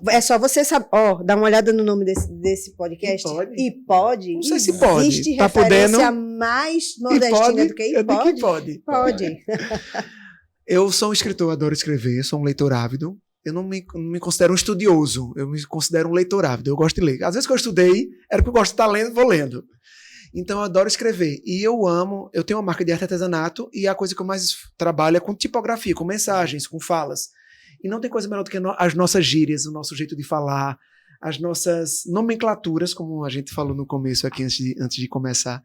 É só você saber. Dar uma olhada no nome desse podcast. E pode. Não sei se pode. Existe referência mais nordestina do que pode. Pode. Eu sou um escritor, adoro escrever, sou um leitor ávido. Eu não me considero um estudioso, eu me considero um leitor ávido, eu gosto de ler. Às vezes que eu estudei, era porque eu gosto de estar lendo, vou lendo. Então eu adoro escrever. E eu tenho uma marca de arte e artesanato e a coisa que eu mais trabalho é com tipografia, com mensagens, com falas. E não tem coisa melhor do que as nossas gírias, o nosso jeito de falar, as nossas nomenclaturas, como a gente falou no começo aqui, antes de começar.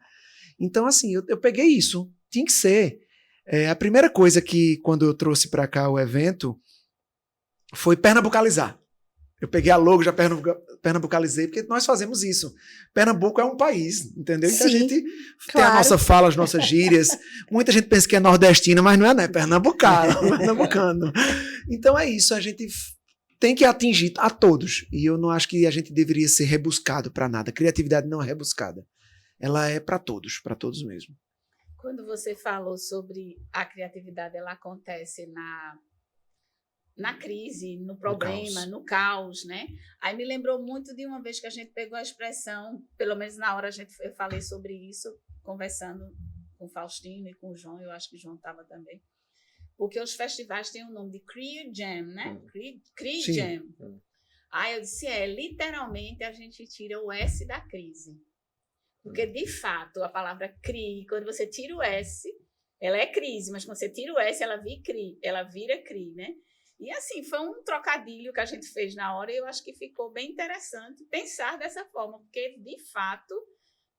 Então, assim, eu peguei isso, tinha que ser. A primeira coisa que, quando eu trouxe para cá o evento, foi pernambucalizar. Eu peguei a logo, já pernambucalizei, porque nós fazemos isso. Pernambuco é um país, entendeu? Então Sim, a gente tem a nossa fala, as nossas gírias. Muita gente pensa que é nordestina, mas não é, né? É pernambucano. Então é isso, a gente tem que atingir a todos. E eu não acho que a gente deveria ser rebuscado para nada. Criatividade não é rebuscada. Ela é para todos mesmo. Quando você falou sobre a criatividade, ela acontece na crise, no problema, no caos, né? Aí me lembrou muito de uma vez que a gente pegou a expressão, pelo menos na hora eu falei sobre isso, conversando com o Faustino e com o João, eu acho que o João estava também, porque os festivais têm o nome de Cree Jam, né? Cree Jam. Aí eu disse, literalmente a gente tira o S da crise. Porque, de fato, a palavra CRI, quando você tira o S, ela é crise, mas quando você tira o S, ela vira CRI, né? E, assim, foi um trocadilho que a gente fez na hora e eu acho que ficou bem interessante pensar dessa forma, porque, de fato,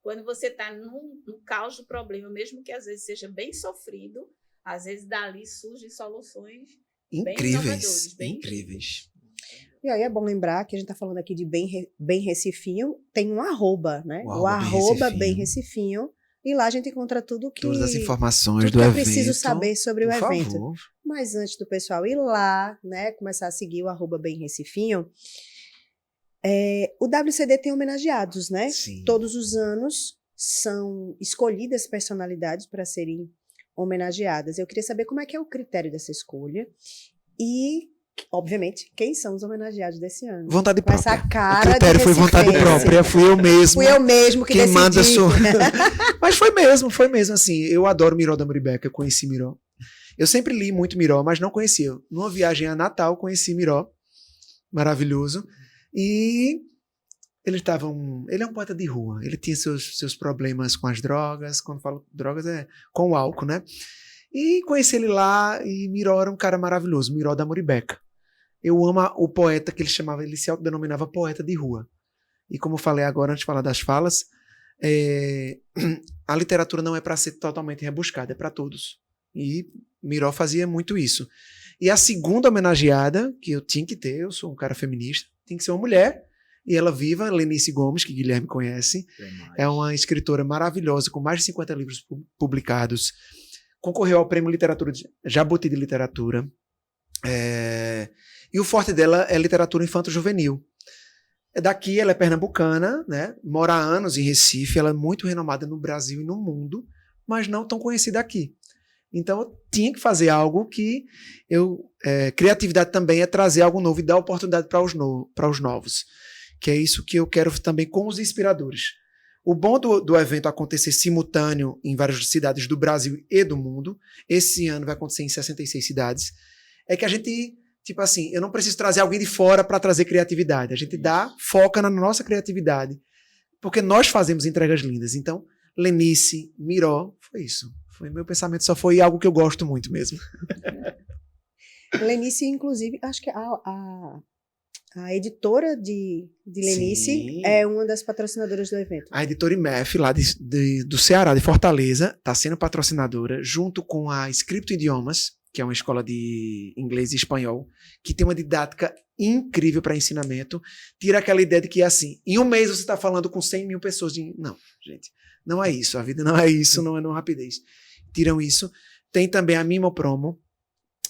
quando você está no caos do problema, mesmo que às vezes seja bem sofrido, às vezes dali surgem soluções incríveis. bem incríveis. E aí é bom lembrar que a gente está falando aqui de bem recifinho, tem um @, né? O @ bem recifinho. E lá a gente encontra tudo que... Todas as informações tudo do que evento. eu preciso saber sobre o evento. Favor. Mas antes do pessoal ir lá, né, começar a seguir o @ bem recifinho, o WCD tem homenageados, né? Sim. Todos os anos são escolhidas personalidades para serem homenageadas. Eu queria saber como é que é o critério dessa escolha e, obviamente, quem são os homenageados desse ano. Vontade Com própria. essa cara o critério de foi vontade recifense. própria, fui eu mesmo. Que quem decidi. manda sou... Mas foi mesmo, assim, eu adoro Miró da Muribeca, eu conheci Miró. Eu sempre li muito Miró, mas não conhecia. Numa viagem a Natal, conheci Miró, maravilhoso, e ele é um poeta de rua, ele tinha seus problemas com as drogas, quando falo drogas é com o álcool, né? E conheci ele lá, e Miró era um cara maravilhoso, Miró da Muribeca. Eu amo o poeta que ele se autodenominava poeta de rua. E como eu falei agora, antes de falar das falas, a literatura não é para ser totalmente rebuscada, é para todos. E Miró fazia muito isso. E a segunda homenageada, que eu tinha que ter, eu sou um cara feminista, tem que ser uma mulher, e ela viva, Lenice Gomes, que Guilherme conhece. É uma escritora maravilhosa, com mais de 50 livros publicados. Concorreu ao Prêmio Jabuti de Literatura. E o forte dela é literatura infanto-juvenil. Daqui, ela é pernambucana, né? Mora há anos em Recife, ela é muito renomada no Brasil e no mundo, mas não tão conhecida aqui. Então, eu tinha que fazer algo que criatividade também é trazer algo novo e dar oportunidade para os novos. Que é isso que eu quero também com os inspiradores. O bom do evento acontecer simultâneo em várias cidades do Brasil e do mundo, esse ano vai acontecer em 66 cidades, é que a gente, tipo assim, eu não preciso trazer alguém de fora para trazer criatividade. A gente foca na nossa criatividade, porque nós fazemos entregas lindas. Então, Lenice, Miró, foi isso. Meu pensamento só foi algo que eu gosto muito mesmo. Lenice, inclusive, acho que a editora de Lenice Sim. é uma das patrocinadoras do evento. A editora IMEF, lá do Ceará, de Fortaleza, está sendo patrocinadora, junto com a Scripto Idiomas, que é uma escola de inglês e espanhol, que tem uma didática incrível para ensinamento, tira aquela ideia de que é assim, em um mês você está falando com 100 mil pessoas. Não, gente, não é isso, a vida não é isso, não é não rapidez. Tiram isso. Tem também a Mimo Promo,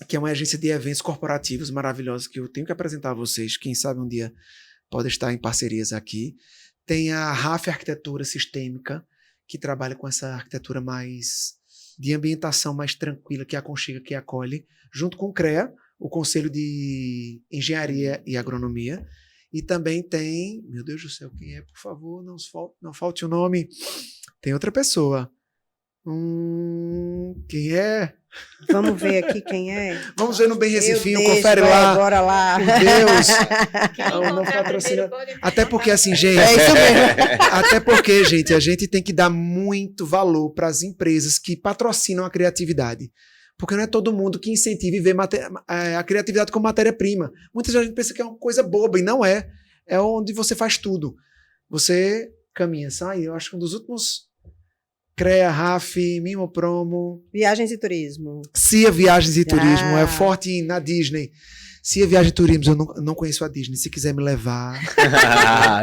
que é uma agência de eventos corporativos maravilhosa que eu tenho que apresentar a vocês, quem sabe um dia pode estar em parcerias aqui. Tem a RAF Arquitetura Sistêmica, que trabalha com essa arquitetura mais de ambientação mais tranquila, que aconchega, que acolhe, junto com o CREA, o Conselho de Engenharia e Agronomia. E também tem, meu Deus do céu, quem é? Por favor, não falte o nome. Tem outra pessoa. Quem é? Vamos ver aqui quem é. Vamos ver no Bem Recifinho, Deus, confere vai, lá. Bora lá. Meu Deus. Quem Não encontrar patrocina. primeiro pode Até porque assim, gente, É isso mesmo. até porque, gente, a gente tem que dar muito valor para as empresas que patrocinam a criatividade. Porque não é todo mundo que incentiva e vê a criatividade como matéria-prima. Muita gente pensa que é uma coisa boba, e não é. É onde você faz tudo. Você caminha. Eu acho que um dos últimos... CREA, RAF, Mimo Promo... Viagens e turismo. CIA Viagens e Turismo, é forte na Disney. CIA Viagens e Turismo, eu não conheço a Disney. Se quiser me levar...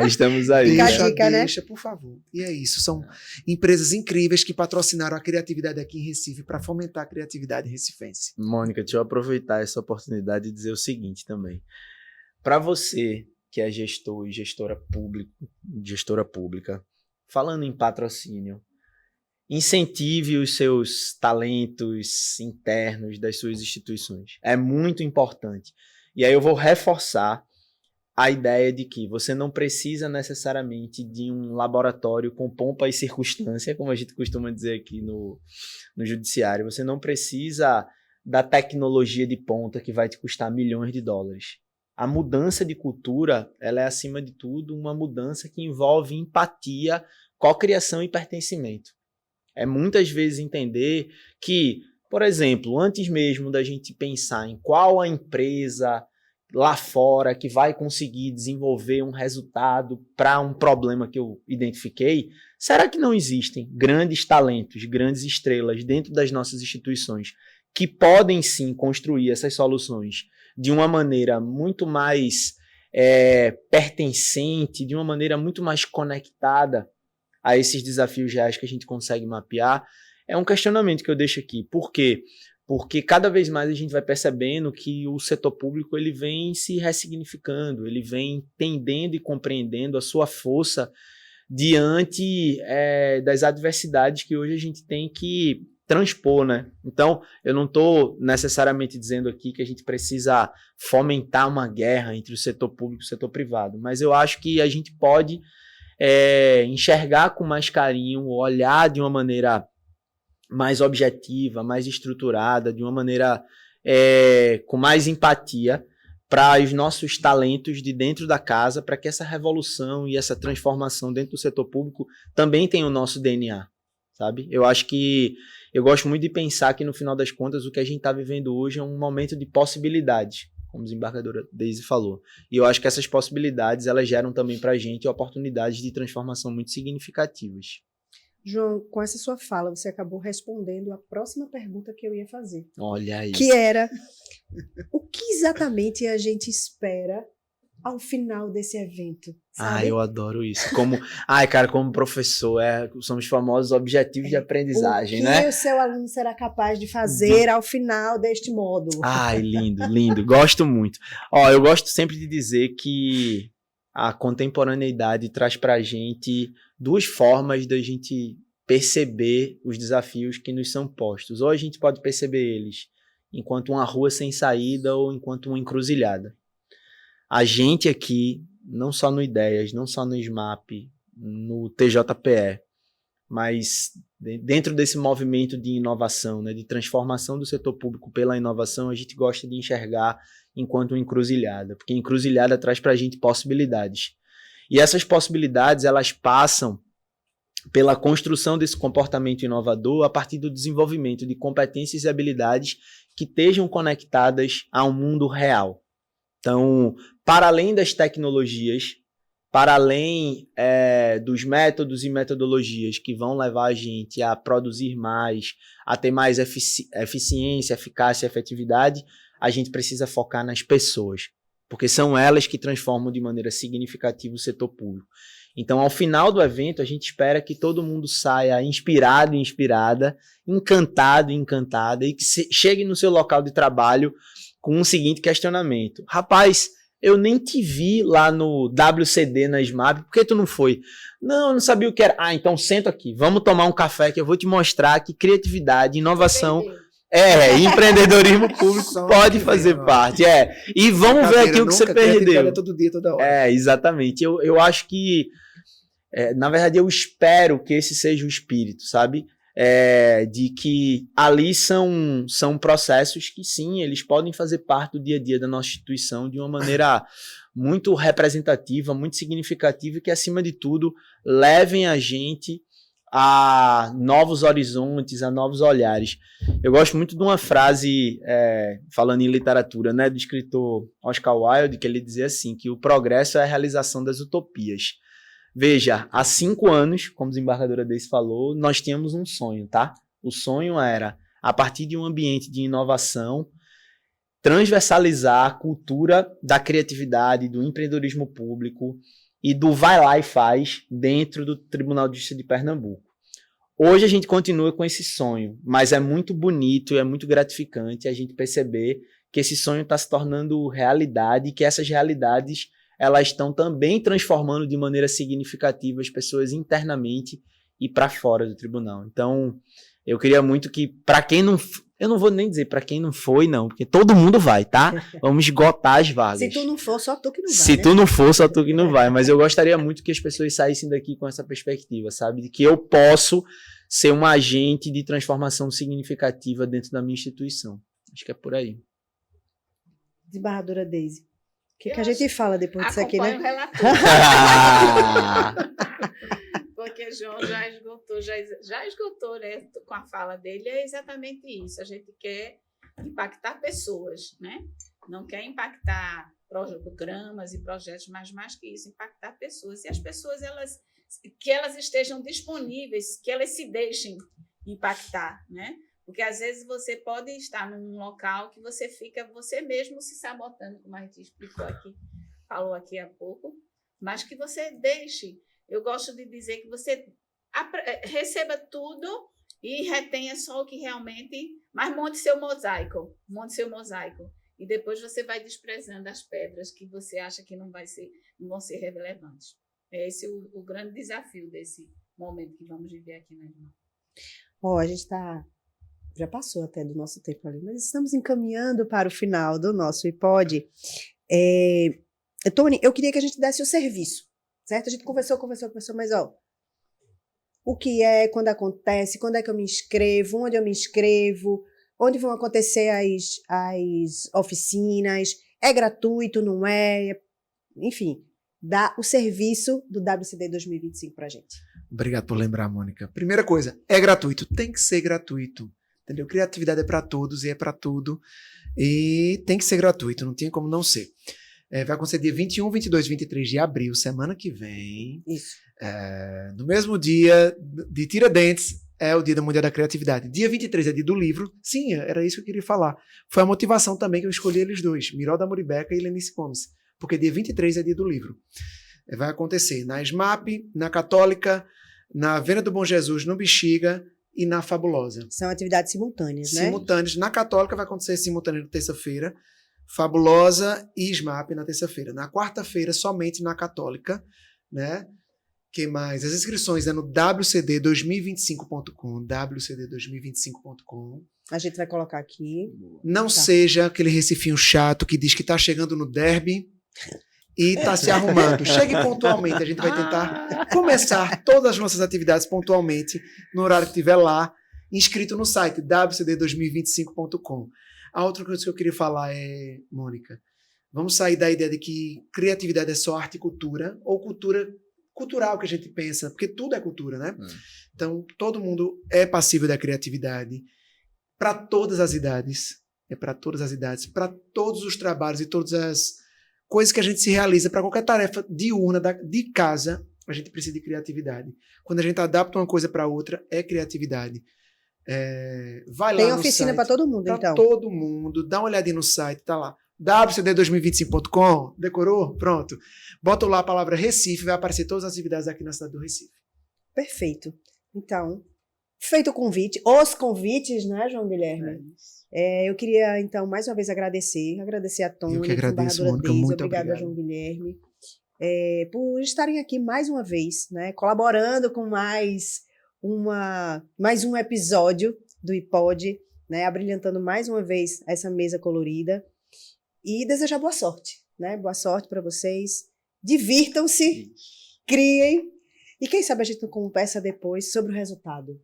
Estamos aí. Fica a Deixa, dica, né? deixa, por favor. E é isso, são empresas incríveis que patrocinaram a criatividade aqui em Recife para fomentar a criatividade recifense. Mônica, deixa eu aproveitar essa oportunidade e dizer o seguinte também. Para você que é gestor e gestora pública, falando em patrocínio, incentive os seus talentos internos das suas instituições. É muito importante. E aí eu vou reforçar a ideia de que você não precisa necessariamente de um laboratório com pompa e circunstância, como a gente costuma dizer aqui no judiciário. Você não precisa da tecnologia de ponta que vai te custar milhões de dólares. A mudança de cultura, ela é, acima de tudo, uma mudança que envolve empatia, cocriação e pertencimento. É muitas vezes entender que, por exemplo, antes mesmo da gente pensar em qual a empresa lá fora que vai conseguir desenvolver um resultado para um problema que eu identifiquei, será que não existem grandes talentos, grandes estrelas dentro das nossas instituições que podem sim construir essas soluções de uma maneira muito mais pertencente, de uma maneira muito mais conectada a esses desafios reais que a gente consegue mapear? É um questionamento que eu deixo aqui. Por quê? Porque cada vez mais a gente vai percebendo que o setor público ele vem se ressignificando, ele vem entendendo e compreendendo a sua força diante das adversidades que hoje a gente tem que transpor, né? Então, eu não estou necessariamente dizendo aqui que a gente precisa fomentar uma guerra entre o setor público e o setor privado, mas eu acho que a gente pode enxergar com mais carinho, olhar de uma maneira mais objetiva, mais estruturada, de uma maneira com mais empatia para os nossos talentos de dentro da casa, para que essa revolução e essa transformação dentro do setor público também tenha o nosso DNA, sabe? Eu acho que eu gosto muito de pensar que no final das contas o que a gente está vivendo hoje é um momento de possibilidades, como a desembargadora Daisy falou. E eu acho que essas possibilidades elas geram também para a gente oportunidades de transformação muito significativas. João, com essa sua fala, você acabou respondendo a próxima pergunta que eu ia fazer. Olha aí. Que era, o que exatamente a gente espera ao final desse evento? Sabe? Eu adoro isso. Como professor, são os famosos objetivos de aprendizagem, né? O que o seu aluno será capaz de fazer ao final deste módulo? Lindo, lindo. Gosto muito. Eu gosto sempre de dizer que a contemporaneidade traz pra gente duas formas da gente perceber os desafios que nos são postos. Ou a gente pode perceber eles enquanto uma rua sem saída ou enquanto uma encruzilhada. A gente aqui, não só no Ideias, não só no SMAP, no TJPE, mas dentro desse movimento de inovação, né, de transformação do setor público pela inovação, a gente gosta de enxergar enquanto uma encruzilhada, porque encruzilhada traz para a gente possibilidades. E essas possibilidades, elas passam pela construção desse comportamento inovador a partir do desenvolvimento de competências e habilidades que estejam conectadas a um mundo real. Então, para além das tecnologias para além dos métodos e metodologias que vão levar a gente a produzir mais, a ter mais eficiência, eficácia e efetividade, a gente precisa focar nas pessoas, porque são elas que transformam de maneira significativa o setor público. Então, ao final do evento, a gente espera que todo mundo saia inspirado e inspirada, encantado e encantada, e que chegue no seu local de trabalho com o seguinte questionamento: rapaz, eu nem te vi lá no WCD na SMAP, por que tu não foi? Não, eu não sabia o que era. Ah, então senta aqui, vamos tomar um café que eu vou te mostrar que criatividade, inovação, empreendedorismo público pode fazer parte. E vamos ver aqui o que você perdeu. Todo dia, toda hora. Exatamente. Eu acho que, na verdade, eu espero que esse seja o espírito, sabe? De que ali são processos que, sim, eles podem fazer parte do dia a dia da nossa instituição de uma maneira muito representativa, muito significativa e que, acima de tudo, levem a gente a novos horizontes, a novos olhares. Eu gosto muito de uma frase, falando em literatura, né, do escritor Oscar Wilde, que ele dizia assim, que o progresso é a realização das utopias. Veja, há 5 anos, como a desembargadora Deise falou, nós tínhamos um sonho, tá? O sonho era, a partir de um ambiente de inovação, transversalizar a cultura da criatividade, do empreendedorismo público e do vai lá e faz dentro do Tribunal de Justiça de Pernambuco. Hoje a gente continua com esse sonho, mas é muito bonito e é muito gratificante a gente perceber que esse sonho está se tornando realidade e que essas realidades elas estão também transformando de maneira significativa as pessoas internamente e para fora do tribunal. Então, eu queria muito que, para quem não... Eu não vou nem dizer para quem não foi, não, porque todo mundo vai, tá? Vamos esgotar as vagas. Se tu não for, só tu que não vai. Se tu não for, só tu que não vai. Mas eu gostaria muito que as pessoas saíssem daqui com essa perspectiva, sabe? De que eu posso ser um agente de transformação significativa dentro da minha instituição. Acho que é por aí. Desembargadora Deise, o que a gente fala depois disso aqui, né? Acompanho o relator. Porque João já esgotou, né, com a fala dele, é exatamente isso. A gente quer impactar pessoas, né? Não quer impactar programas e projetos, mas mais que isso, impactar pessoas. E as pessoas, que elas estejam disponíveis, que elas se deixem impactar, né? Porque às vezes você pode estar num local que você fica você mesmo se sabotando, como a gente explicou aqui, falou aqui há pouco, mas que você deixe. Eu gosto de dizer que você receba tudo e retenha só o que realmente... Mas monte seu mosaico. E depois você vai desprezando as pedras que você acha que não vão ser relevantes. É esse o grande desafio desse momento que vamos viver aqui na Irmã. A gente já passou até do nosso tempo ali, mas estamos encaminhando para o final do nosso iPod. Tony, eu queria que a gente desse o serviço. Certo? A gente conversou, mas o que é, quando acontece, quando é que eu me inscrevo, onde eu me inscrevo, onde vão acontecer as oficinas, é gratuito, não é? Enfim, dá o serviço do WCD 2025 pra gente. Obrigado por lembrar, Mônica. Primeira coisa, é gratuito, tem que ser gratuito, entendeu? Criatividade é para todos e é para tudo, e tem que ser gratuito, não tem como não ser. Vai acontecer dia 21, 22, 23 de abril, semana que vem. Isso. No mesmo dia de Tiradentes, é o Dia da Mundial da Criatividade. Dia 23 é dia do livro. Sim, era isso que eu queria falar. Foi a motivação também que eu escolhi eles dois, Miralda Muribeca e Lenice Gomes, porque dia 23 é dia do livro. Vai acontecer na SMAP, na Católica, na Venda do Bom Jesus, no Bexiga e na Fabulosa. São atividades simultâneas, né? Simultâneas. Na Católica vai acontecer simultâneo na terça-feira, Fabulosa e SMAP na terça-feira. Na quarta-feira, somente na Católica, né? Que mais? As inscrições é no wcd2025.com, wcd2025.com. A gente vai colocar aqui. Não seja aquele recifinho chato que diz que está chegando no derby e está se arrumando. Chegue pontualmente. A gente vai tentar começar todas as nossas atividades pontualmente no horário que estiver lá, inscrito no site wcd2025.com. A outra coisa que eu queria falar é, Mônica, vamos sair da ideia de que criatividade é só arte e cultura, ou cultura cultural que a gente pensa, porque tudo é cultura, né? Então, todo mundo é passível da criatividade para todas as idades, para todas as idades, para todos os trabalhos e todas as coisa que a gente se realiza para qualquer tarefa diurna de casa, a gente precisa de criatividade. Quando a gente adapta uma coisa para outra, é criatividade. Vai lá Tem no oficina site, para todo mundo, pra então. todo mundo, dá uma olhadinha no site, tá lá. wcd2025.com, decorou? Pronto. Bota lá a palavra Recife, vai aparecer todas as atividades aqui na cidade do Recife. Perfeito. Então, feito o convite, os convites, né, João Guilherme? Eu queria, então, mais uma vez agradecer a Tônia, Eu que agradeço, embaixadora Mônica, Daisy, muito obrigada, obrigado. João Guilherme, por estarem aqui mais uma vez, né, colaborando com mais um episódio do iPod, né, abrilhantando mais uma vez essa mesa colorida e desejar boa sorte, né? Boa sorte para vocês, divirtam-se, criem e quem sabe a gente não conversa depois sobre o resultado,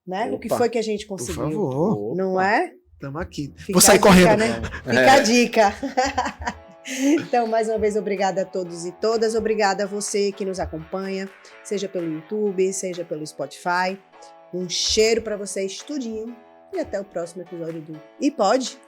né? O que Opa, foi que a gente Por conseguiu, favor, não é? estamos aqui. Fica Vou sair a dica, correndo. né? Fica a dica. Então, mais uma vez, obrigada a todos e todas. Obrigada a você que nos acompanha, seja pelo YouTube, seja pelo Spotify. Um cheiro para vocês, tudinho. E até o próximo episódio do iPod.